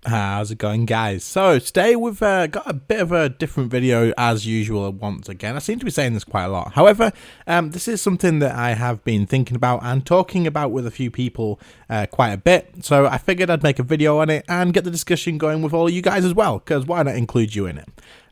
How's it going, guys? So today we've got a bit of a different video as usual once again. I seem to be saying this quite a lot. However, this is something that I have been thinking about and talking about with a few people quite a bit. So I figured I'd make a video on it and get the discussion going with all of you guys as well, because why not include you in it?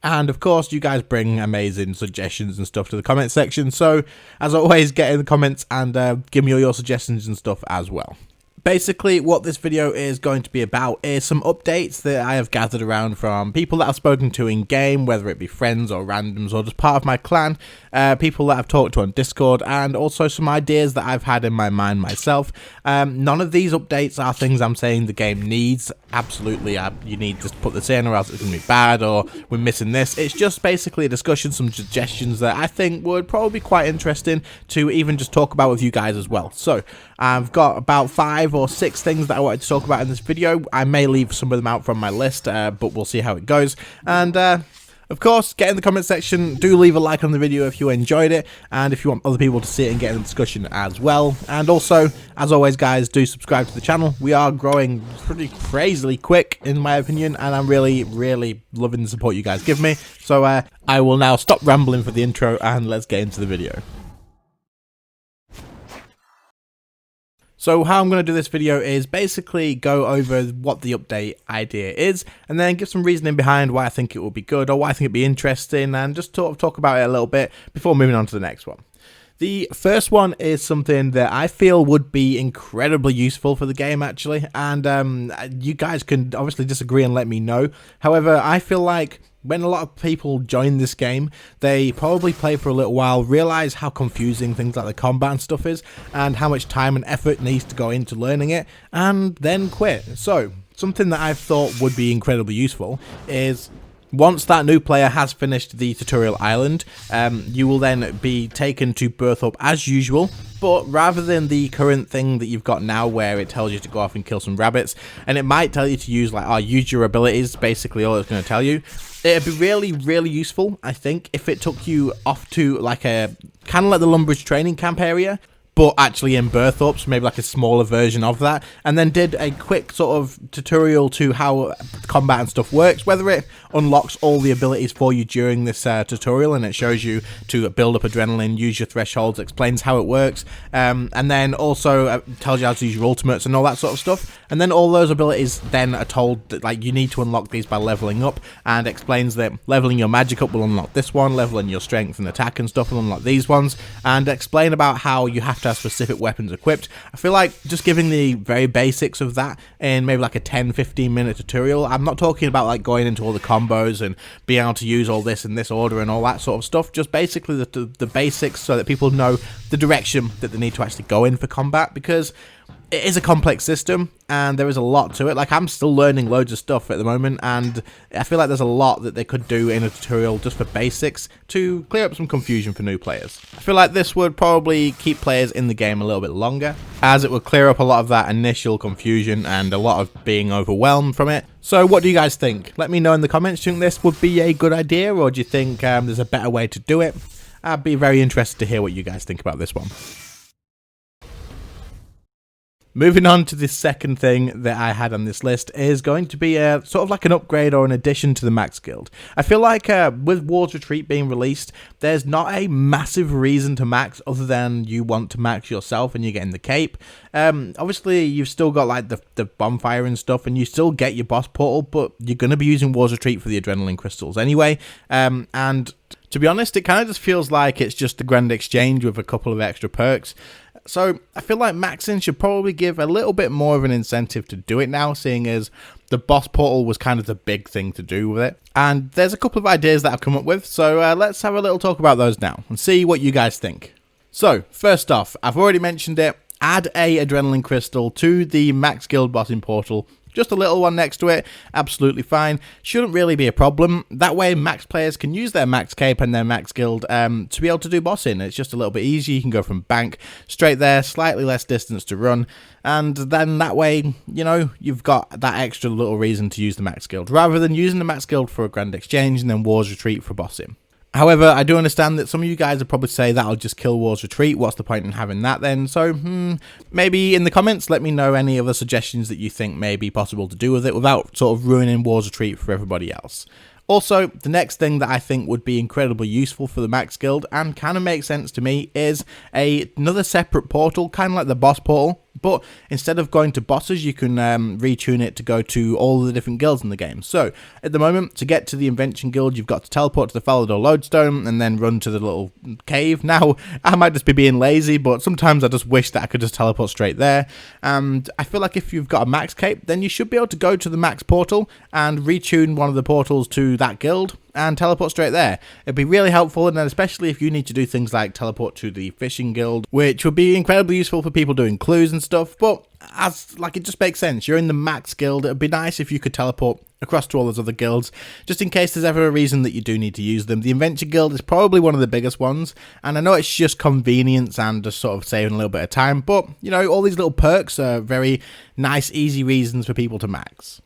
And of course, you guys bring amazing suggestions and stuff to the comment section. So as always, get in the comments and give me all your suggestions and stuff as well. Basically, what this video is going to be about is some updates that I have gathered around from people that I've spoken to in game, whether it be friends or randoms or just part of my clan, people that I've talked to on Discord, and also some ideas that I've had in my mind myself. None of these updates are things I'm saying the game needs. Absolutely, you need to put this in or else it's going to be bad or we're missing this. It's just basically a discussion, some suggestions that I think would probably be quite interesting to even just talk about with you guys as well. So I've got about 5 or 6 things that I wanted to talk about in this video. I may leave some of them out from my list, but we'll see how it goes. And of course, get in the comment section, do leave a like on the video if you enjoyed it, and if you want other people to see it and get in the discussion as well. And also, as always guys, do subscribe to the channel. We are growing pretty crazily quick in my opinion, and I'm really loving the support you guys give me. So I will now stop rambling for the intro and let's get into the video. So how I'm going to do this video is basically go over what the update idea is and then give some reasoning behind why I think it will be good or why I think it'd be interesting, and just sort of talk about it a little bit before moving on to the next one. The first one is something that I feel would be incredibly useful for the game actually, and you guys can obviously disagree and let me know. However, I feel like when a lot of people join this game, they probably play for a little while, realize how confusing things like the combat and stuff is, and how much time and effort needs to go into learning it, and then quit. So, something that I've thought would be incredibly useful is once that new player has finished the tutorial island, you will then be taken to birth up as usual, but rather than the current thing that you've got now where it tells you to go off and kill some rabbits, and it might tell you to use use your abilities, basically all it's going to tell you. It'd be really useful, I think, if it took you off to like a kind of like the Lumbridge training camp area, but actually in birth ups, maybe like a smaller version of that, and then did a quick sort of tutorial to how combat and stuff works, whether it unlocks all the abilities for you during this tutorial and it shows you to build up adrenaline, use your thresholds, explains how it works, and then also tells you how to use your ultimates and all that sort of stuff, and then all those abilities then are told that like you need to unlock these by leveling up, and explains that leveling your magic up will unlock this one, leveling your strength and attack and stuff will unlock these ones, and explain about how you have to have specific weapons equipped. I feel like just giving the very basics of that in maybe like a 10-15 minute tutorial. I'm not talking about like going into all the combos and being able to use all this in this order and all that sort of stuff, just basically the basics so that people know the direction that they need to actually go in for combat, because it is a complex system and there is a lot to it. Like, I'm still learning loads of stuff at the moment, and I feel like there's a lot that they could do in a tutorial just for basics to clear up some confusion for new players. I feel like this would probably keep players in the game a little bit longer, as it would clear up a lot of that initial confusion and a lot of being overwhelmed from it. So what do you guys think? Let me know in the comments. Do you think this would be a good idea, or do you think there's a better way to do it? I'd be very interested to hear what you guys think about this one. Moving on to the second thing that I had on this list is going to be a sort of like an upgrade or an addition to the max guild. I feel like with War's Retreat being released, there's not a massive reason to max other than you want to max yourself and you're getting the cape. Obviously, you've still got like the bonfire and stuff, and you still get your boss portal, but you're going to be using War's Retreat for the adrenaline crystals anyway. And to be honest, it kind of just feels like it's just a grand exchange with a couple of extra perks. So I feel like maxing should probably give a little bit more of an incentive to do it now, seeing as the boss portal was kind of the big thing to do with it. And there's a couple of ideas that I've come up with, so let's have a little talk about those now and see what you guys think. So first off, I've already mentioned it, add a adrenaline crystal to the max guild bossing portal. Just a little one next to it, absolutely fine. Shouldn't really be a problem. That way max players can use their max cape and their max guild to be able to do bossing. It's just a little bit easier. You can go from bank straight there, slightly less distance to run, and then that way, you know, you've got that extra little reason to use the max guild, rather than using the max guild for a grand exchange and then War's Retreat for bossing. However, I do understand that some of you guys would probably say that'll just kill War's Retreat. What's the point in having that then? So, maybe in the comments, let me know any other suggestions that you think may be possible to do with it without sort of ruining War's Retreat for everybody else. Also, the next thing that I think would be incredibly useful for the Max Guild and kind of makes sense to me is another separate portal, kind of like the boss portal. But instead of going to bosses, you can retune it to go to all the different guilds in the game. So, at the moment, to get to the Invention Guild, you've got to teleport to the Falador Lodestone and then run to the little cave. Now, I might just be being lazy, but sometimes I just wish that I could just teleport straight there. And I feel like if you've got a Max Cape, then you should be able to go to the Max Portal and retune one of the portals to that guild and teleport straight there. It'd be really helpful, and then especially if you need to do things like teleport to the fishing guild, which would be incredibly useful for people doing clues and stuff. But as like, it just makes sense. You're in the Max Guild. It'd be nice if you could teleport across to all those other guilds, just in case there's ever a reason that you do need to use them. The Invention Guild is probably one of the biggest ones, and I know it's just convenience and just sort of saving a little bit of time, but you know, all these little perks are very nice, easy reasons for people to max.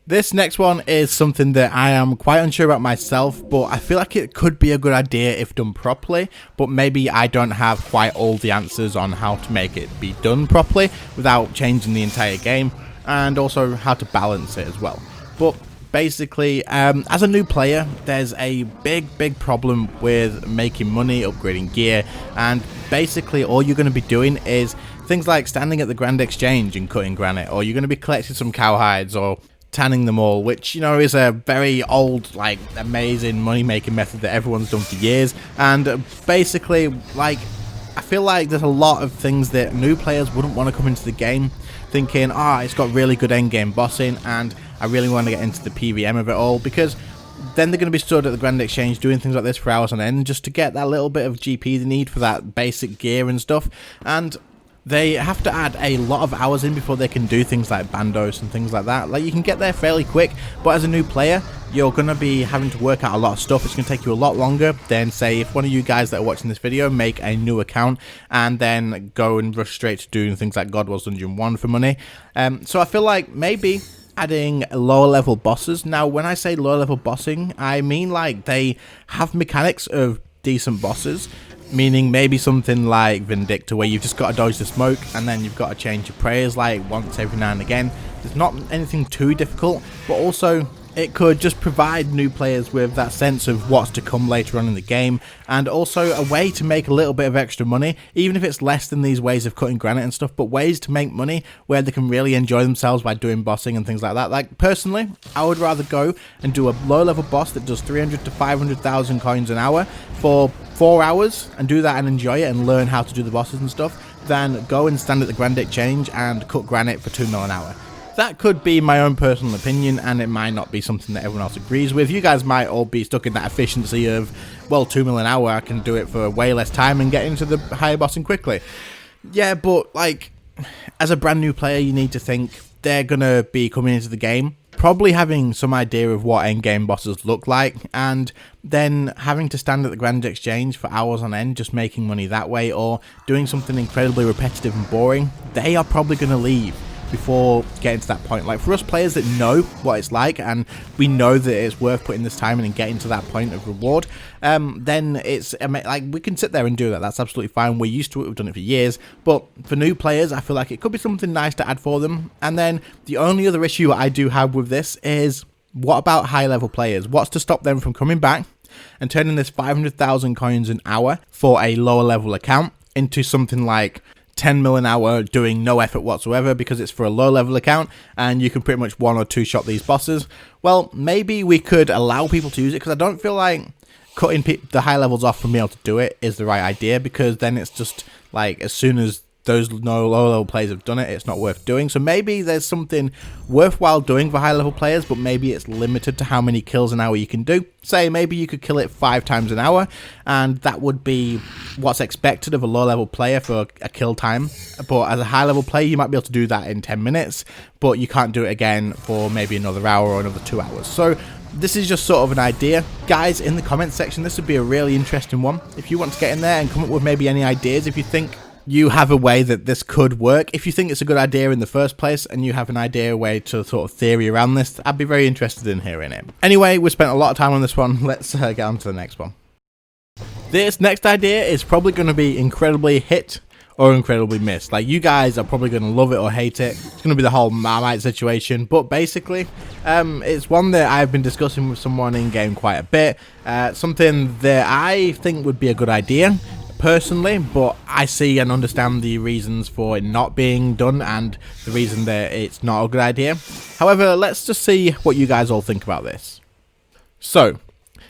This next one is something that I am quite unsure about myself, but I feel like it could be a good idea if done properly, but maybe I don't have quite all the answers on how to make it be done properly without changing the entire game, and also how to balance it as well. But basically, as a new player, there's a big problem with making money, upgrading gear, and basically all you're going to be doing is things like standing at the Grand Exchange and cutting granite, or you're going to be collecting some cowhides, or tanning them all, which, you know, is a very old, like, amazing money-making method that everyone's done for years. And basically, like, I feel like there's a lot of things that new players wouldn't want to come into the game thinking, it's got really good endgame bossing and I really want to get into the PVM of it all, because then they're going to be stood at the Grand Exchange doing things like this for hours on end just to get that little bit of GP they need for that basic gear and stuff. And they have to add a lot of hours in before they can do things like bandos and things like that. Like, you can get there fairly quick, but as a new player, you're going to be having to work out a lot of stuff. It's going to take you a lot longer than, say, if one of you guys that are watching this video make a new account and then go and rush straight to doing things like God Wars Dungeon 1 for money. So I feel like maybe adding lower level bosses. Now, when I say lower level bossing, I mean like they have mechanics of decent bosses, meaning maybe something like Vindicta, where you've just got to dodge the smoke and then you've got to change your prayers like once every now and again. There's not anything too difficult, but also it could just provide new players with that sense of what's to come later on in the game, and also a way to make a little bit of extra money, even if it's less than these ways of cutting granite and stuff, but ways to make money where they can really enjoy themselves by doing bossing and things like that. Like, personally, I would rather go and do a low level boss that does 300 to 500,000 coins an hour for 4 hours and do that and enjoy it and learn how to do the bosses and stuff, than go and stand at the Grand Exchange and cut granite for 2 mil an hour. That could be my own personal opinion, and it might not be something that everyone else agrees with. You guys might all be stuck in that efficiency of, well, 2 mil an hour, I can do it for way less time and get into the higher bossing quickly. Yeah, but, like, as a brand new player, you need to think they're going to be coming into the game probably having some idea of what endgame bosses look like, and then having to stand at the Grand Exchange for hours on end just making money that way, or doing something incredibly repetitive and boring. They are probably going to leave before getting to that point. Like, for us players that know what it's like and we know that it's worth putting this time in and getting to that point of reward, then it's like, we can sit there and do that. That's absolutely fine. We're used to it. We've done it for years. But for new players, I feel like it could be something nice to add for them. And then the only other issue I do have with this is, what about high level players? What's to stop them from coming back and turning this 500,000 coins an hour for a lower level account into something like 10 mil an hour doing no effort whatsoever, because it's for a low level account and you can pretty much 1 or 2 shot these bosses? Well, maybe we could allow people to use it, because I don't feel like cutting the high levels off from being able to do it is the right idea, because then it's just like, as soon as those low level players have done it, it's not worth doing. So maybe there's something worthwhile doing for high level players, but maybe it's limited to how many kills an hour you can do. Say maybe you could kill it 5 times an hour, and that would be what's expected of a low level player for a kill time. But as a high level player, you might be able to do that in 10 minutes, but you can't do it again for maybe another hour or another 2 hours. So this is just sort of an idea. Guys, in the comments section, this would be a really interesting one. If you want to get in there and come up with maybe any ideas, if you think you have a way that this could work. If you think it's a good idea in the first place and you have an idea way to sort of theory around this, I'd be very interested in hearing it. Anyway, we spent a lot of time on this one. Let's get on to the next one. This next idea is probably going to be incredibly hit or incredibly missed. Like, you guys are probably going to love it or hate it. It's going to be the whole Marmite situation, but basically it's one that I've been discussing with someone in game quite a bit. Something that I think would be a good idea personally, but I see and understand the reasons for it not being done and the reason that it's not a good idea. However, let's just see what you guys all think about this. So,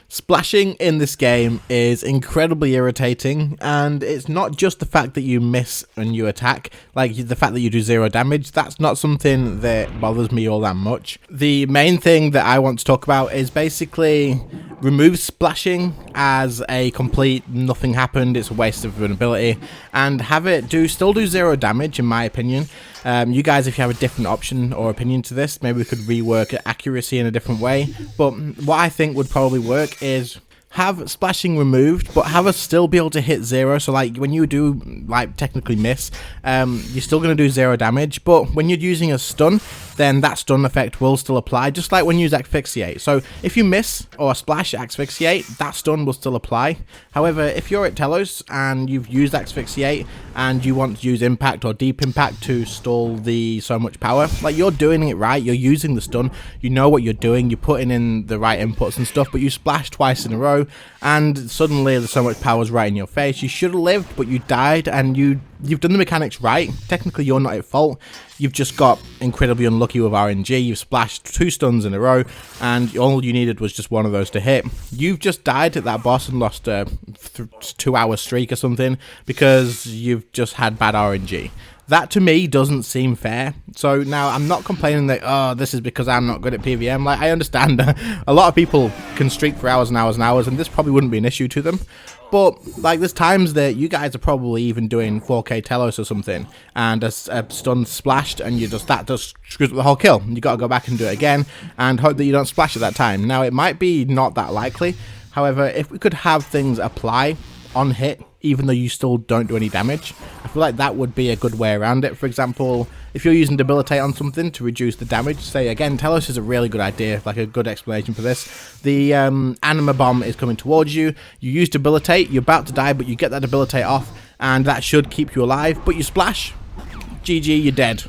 splashing in this game is incredibly irritating, and it's not just the fact that you miss when you attack, like the fact that you do 0 damage. That's not something that bothers me all that much. The main thing that I want to talk about is basically remove splashing as a complete nothing happened, it's a waste of vulnerability, and have it still do 0 damage in my opinion. You guys, if you have a different option or opinion to this, maybe we could rework accuracy in a different way, but what I think would probably work is have splashing removed, but have us still be able to hit 0. So like when you do like technically miss, you're still going to do 0 damage, but when you're using a stun, then that stun effect will still apply, just like when you use asphyxiate. So if you miss or splash asphyxiate, that stun will still apply. However, if you're at Telos and you've used asphyxiate and you want to use impact or deep impact to stall the so much power, like you're doing it right, you're using the stun, you know what you're doing, you're putting in the right inputs and stuff, but you splash twice in a row and suddenly there's so much power's right in your face. You should have lived, but you died, and you've done the mechanics right. Technically you're not at fault, you've just got incredibly unlucky with RNG. You've splashed 2 stuns in a row and all you needed was just one of those to hit. You've just died at that boss and lost a 2-hour streak or something because you've just had bad RNG. That to me doesn't seem fair. So now I'm not complaining that, oh, this is because I'm not good at PVM. Like, I understand a lot of people can streak for hours and hours and hours, and this probably wouldn't be an issue to them. But like, there's times that you guys are probably even doing 4K Telos or something, and a stun splashed, and that just screws up the whole kill. You got to go back and do it again, and hope that you don't splash at that time. Now it might be not that likely. However, if we could have things apply on hit, even though you still don't do any damage, I feel like that would be a good way around it. For example, if you're using debilitate on something to reduce the damage, say again, Telos is a really good idea, like a good explanation for this. The anima bomb is coming towards you, you use debilitate, you're about to die, but you get that debilitate off, and that should keep you alive, but you splash, GG, you're dead.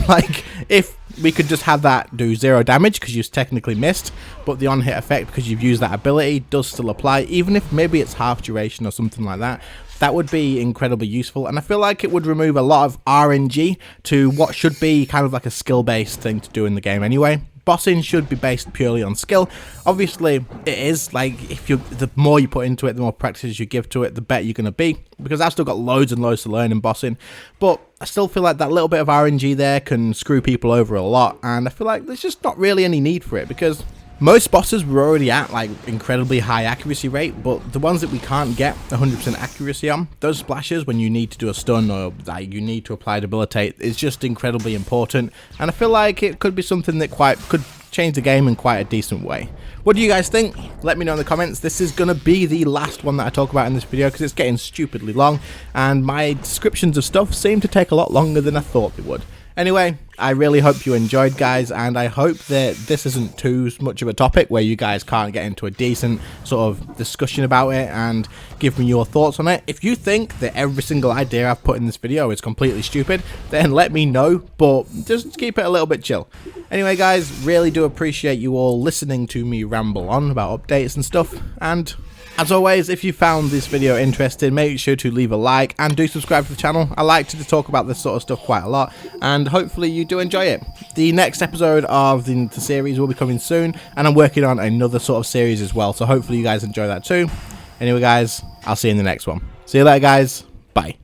Like, if we could just have that do 0 damage because you've technically missed, but the on-hit effect because you've used that ability does still apply, even if maybe it's half duration or something like that. That would be incredibly useful, and I feel like it would remove a lot of RNG to what should be kind of like a skill-based thing to do in the game anyway. Bossing should be based purely on skill. Obviously, it is, like, the more you put into it, the more practice you give to it, the better you're going to be, because I've still got loads and loads to learn in bossing, but I still feel like that little bit of RNG there can screw people over a lot, and I feel like there's just not really any need for it, because most bosses were already at like incredibly high accuracy rate, but the ones that we can't get 100% accuracy on, those splashes when you need to do a stun or like you need to apply debilitate, is just incredibly important, and I feel like it could be something that could change the game in quite a decent way. What do you guys think? Let me know in the comments. This is going to be the last one that I talk about in this video because it's getting stupidly long, and my descriptions of stuff seem to take a lot longer than I thought they would. Anyway, I really hope you enjoyed, guys, and I hope that this isn't too much of a topic where you guys can't get into a decent sort of discussion about it and give me your thoughts on it. If you think that every single idea I've put in this video is completely stupid, then let me know, but just keep it a little bit chill. Anyway, guys, really do appreciate you all listening to me ramble on about updates and stuff, and as always, if you found this video interesting, make sure to leave a like and do subscribe to the channel. I like to talk about this sort of stuff quite a lot, and hopefully you do enjoy it. The next episode of the series will be coming soon, and I'm working on another sort of series as well, so hopefully you guys enjoy that too. Anyway, guys, I'll see you in the next one. See you later, guys. Bye.